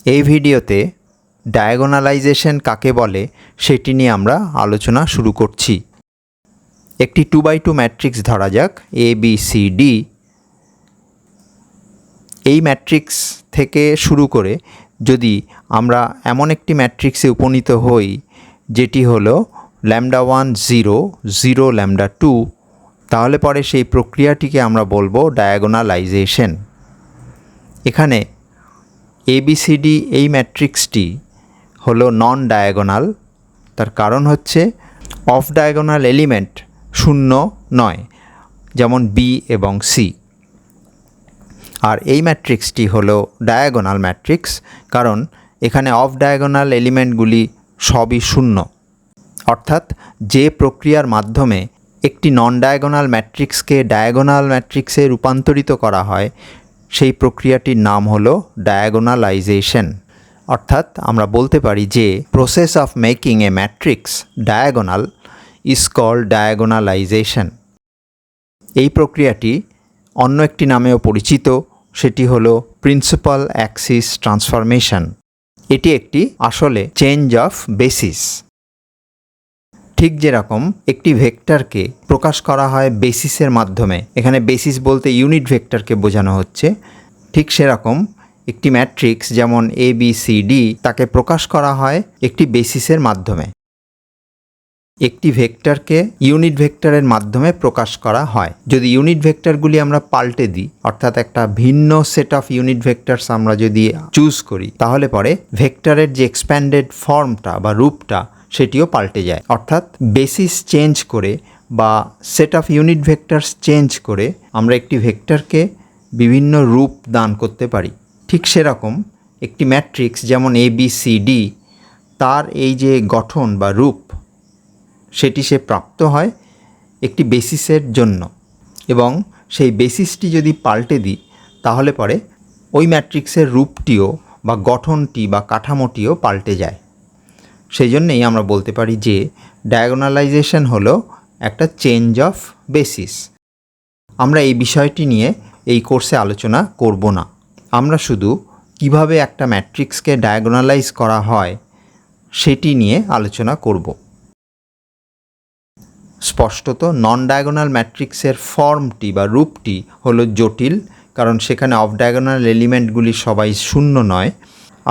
এই ভিডিওতে ডায়াগোনালাইজেশন কাকে বলে সেটি নিয়ে আমরা আলোচনা শুরু করছি। একটি 2x2 ম্যাট্রিক্স ধরা যাক ABCD। এই ম্যাট্রিক্স থেকে শুরু করে যদি আমরা এমন একটি ম্যাট্রিক্সে উপনীত হই যেটি হলো λ1 0 0 λ2, তাহলে পরে সেই প্রক্রিয়াটিকে আমরা বলবো ডায়াগোনালাইজেশন। এখানে ABCD এই ম্যাট্রিক্সটি হলো নন ডায়াগোনাল। তার কারণ হচ্ছে অফ ডায়াগোনাল এলিমেন্ট শূন্য নয়, যেমন B এবং C। আর এই ম্যাট্রিক্সটি হলো ডায়াগোনাল ম্যাট্রিক্স, কারণ এখানে অফ ডায়াগোনাল এলিমেন্টগুলি সবই শূন্য। অর্থাৎ যে প্রক্রিয়ার মাধ্যমে একটি নন ডায়াগোনাল ম্যাট্রিক্সকে ডায়াগোনাল ম্যাট্রিক্সে রূপান্তরিত করা হয় সেই প্রক্রিয়াটির নাম হলো ডায়াগোনালাইজেশন। অর্থাৎ আমরা বলতে পারি যে process of making a matrix diagonal is called diagonalization. এই প্রক্রিয়াটি অন্য একটি নামেও পরিচিত, সেটি হলো প্রিন্সিপাল অ্যাক্সিস ট্রান্সফরমেশন। এটি একটি আসলে চেঞ্জ অফ বেসিস। ঠিক যেরকম একটি ভেক্টরকে প্রকাশ করা হয় বেসিসের মাধ্যমে, এখানে বেসিস বলতে ইউনিট ভেক্টরকে বোঝানো হচ্ছে, ঠিক সেরকম একটি ম্যাট্রিক্স যেমন ABCD তাকে প্রকাশ করা হয় একটি বেসিসের মাধ্যমে। একটি ভেক্টরকে ইউনিট ভেক্টরের মাধ্যমে প্রকাশ করা হয়। যদি ইউনিট ভেক্টরগুলি আমরা পাল্টে দিই, অর্থাৎ একটা ভিন্ন সেট অফ ইউনিট ভেক্টরস আমরা যদি চুজ করি, তাহলে পরে ভেক্টরের যে এক্সপ্যান্ডেড ফর্মটা বা রূপটা সেটিও পাল্টে যায়। অর্থাৎ বেসিস চেঞ্জ করে বা set of unit vectors change করে আমরা একটি ভেক্টরকে বিভিন্ন রূপ দান করতে পারি। ঠিক সেরকম একটি ম্যাট্রিক্স যেমন ABCD, তার এই যে গঠন বা রূপ সেটি সে প্রাপ্ত হয় একটি বেসিসের জন্য, এবং সেই বেসিসটি যদি পাল্টে দিই তাহলে পরে ওই ম্যাট্রিক্সের রূপটিও বা গঠনটি বা কাঠামোটিও পাল্টে যায়। সেই জন্যেই আমরা বলতে পারি যে ডায়াগোনালাইজেশন হলো একটা চেঞ্জ অফ বেসিস। আমরা এই বিষয়টি নিয়ে এই কোর্সে আলোচনা করব না। আমরা শুধু কিভাবে একটা ম্যাট্রিক্সকে ডায়াগোনালাইজ করা হয় সেটি নিয়ে আলোচনা করব। স্পষ্টত নন ডায়াগোনাল ম্যাট্রিক্সের ফর্মটি বা রূপটি হলো জটিল, কারণ সেখানে অফ ডায়াগোনাল এলিমেন্টগুলি সবাই শূন্য নয়।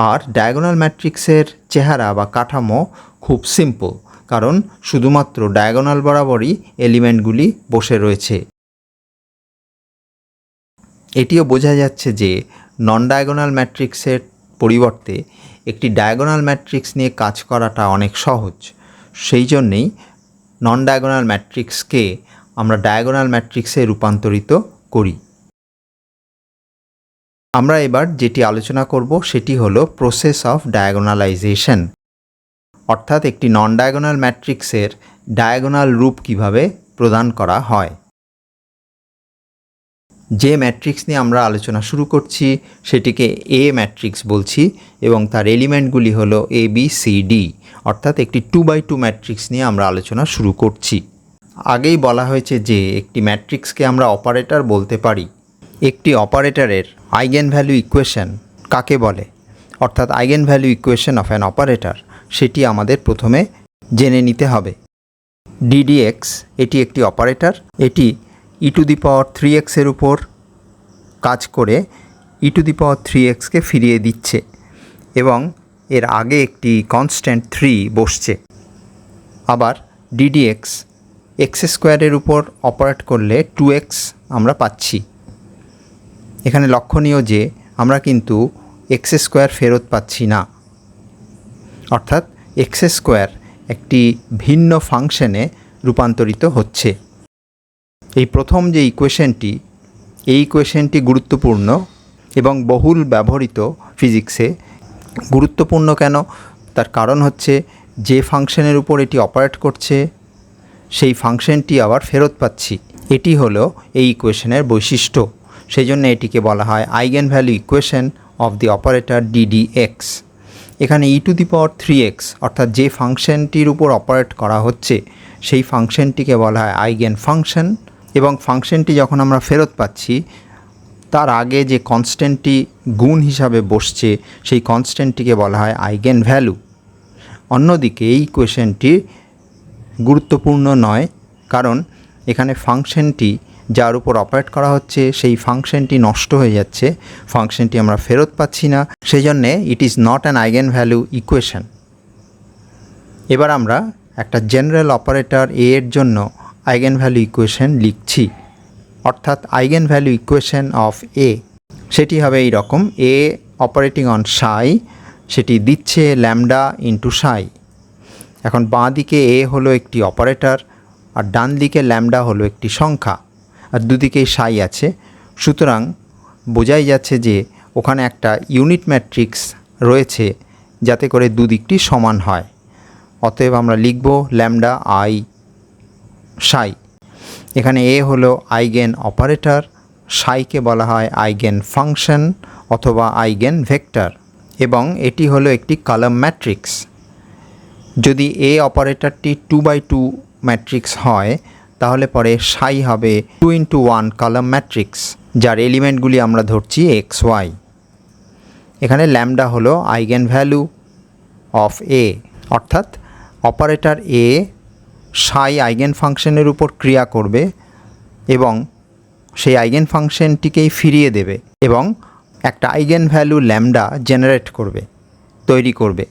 আর ডায়াগোনাল ম্যাট্রিক্সের চেহারা বা কাঠামো খুব সিম্পল, কারণ শুধুমাত্র ডায়াগোনাল বরাবরই এলিমেন্টগুলি বসে রয়েছে। এটিও বোঝা যাচ্ছে যে নন ডায়াগোনাল ম্যাট্রিক্সের পরিবর্তে একটি ডায়াগোনাল ম্যাট্রিক্স নিয়ে কাজ করাটা অনেক সহজ। সেই জন্যেই নন ডায়াগোনাল ম্যাট্রিক্সকে আমরা ডায়াগোনাল ম্যাট্রিক্সে রূপান্তরিত করি। আমরা এবার যেটি আলোচনা করব সেটি হলো প্রসেস অফ ডায়াগোনালাইজেশন। অর্থাৎ একটি নন ডায়াগোনাল ম্যাট্রিক্সের ডায়াগোনাল রূপ কিভাবে প্রদান করা হয়। যে ম্যাট্রিক্স নিয়ে আমরা আলোচনা শুরু করছি সেটিকে A ম্যাট্রিক্স বলছি, এবং তার এলিমেন্টগুলি হলো ABCD। অর্থাৎ একটি 2x2 ম্যাট্রিক্স নিয়ে আমরা আলোচনা শুরু করছি। আগেই বলা হয়েছে যে একটি ম্যাট্রিক্সকে আমরা অপারেটর বলতে পারি। একটি অপারেটরের আইগেন ভ্যালু ইকুয়েশন কাকে বলে, অর্থাৎ eigen value equation of an operator, সেটি আমাদের প্রথমে জেনে নিতে হবে। DDX এটি একটি অপারেটর। এটি e⁻3x এর উপর কাজ করে e⁻3x কে ফিরিয়ে দিচ্ছে, এবং এর আগে একটি কনস্ট্যান্ট 3 বসছে। আবার DDX x² উপর অপারেট করলে 2x আমরা পাচ্ছি। এখানে লক্ষণীয় যে আমরা কিন্তু x² ফেরত পাচ্ছি না, অর্থাৎ x² একটি ভিন্ন ফাংশনে রূপান্তরিত হচ্ছে। এই প্রথম যে ইকুয়েশনটি, এই ইকুয়েশনটি গুরুত্বপূর্ণ এবং বহুল ব্যবহৃত ফিজিক্সে। গুরুত্বপূর্ণ কেন? তার কারণ হচ্ছে যে ফাংশনের উপর এটি অপারেট করছে সেই ফাংশনটি আবার ফেরত পাচ্ছি। এটি হলো এই ইকুয়েশনের বৈশিষ্ট্য। সেই জন্য এটিকে বলা হয় eigen value equation of the operator DDX। এখানে e⁻3x অর্থাৎ যে ফাংশনটির উপর অপারেট করা হচ্ছে সেই ফাংশনটিকে বলা হয় আইগেন ফাংশন, এবং ফাংশনটি যখন আমরা ফেরত পাচ্ছি তার আগে যে কনস্ট্যান্টটি গুণ হিসাবে বসছে সেই কনস্ট্যান্টটিকে বলা হয় আইগেন ভ্যালু। অন্যদিকে এই ইকুয়েশনটি গুরুত্বপূর্ণ নয়, কারণ এখানে ফাংশনটি যার উপর অপারেট করা হচ্ছে সেই ফাংশনটি নষ্ট হয়ে যাচ্ছে, ফাংশনটি আমরা ফেরত পাচ্ছি না, সেই জন্যে it is not an eigen value equation. এবার আমরা একটা জেনারেল অপারেটর এ এর জন্য আইগেন ভ্যালু ইকুয়েশন লিখছি, অর্থাৎ আইগেন ভ্যালু ইকুয়েশন অফ এ সেটি হবে এই রকম: এ অপারেটিং অন সাই, সেটি দিচ্ছে ল্যামডা ইন্টু সাই। এখন বাঁ দিকে এ হলো একটি অপারেটর আর ডান দিকে ল্যামডা হলো একটি সংখ্যা, আর দুদিকেই সাই আছে, সুতরাং বোঝাই যাচ্ছে যে ওখানে একটা ইউনিট ম্যাট্রিক্স রয়েছে যাতে করে দুদিকটি সমান হয়। অতএব আমরা লিখব ল্যামডা আই সাই। এখানে এ হলো আইগেন অপারেটর, সাইকে বলা হয় আইগেন ফাংশন অথবা আইগেন ভেক্টর, এবং এটি হলো একটি কলাম ম্যাট্রিক্স। যদি এ অপারেটরটি 2x2 ম্যাট্রিক্স হয় তাহলে পরে সাই হবে 2x1 কলাম ম্যাট্রিক্স, যার এলিমেন্টগুলি আমরা ধরছি এক্স ওয়াই। এখানে ল্যামডা হলো আইগেন ভ্যালু অফ এ, অর্থাৎ অপারেটর এ সাই আইগেন ফাংশনের উপর ক্রিয়া করবে এবং সেই আইগেন ফাংশনটিকেই ফিরিয়ে দেবে এবং একটা আইগেন ভ্যালু ল্যামডা জেনারেট করবে, তৈরি করবে।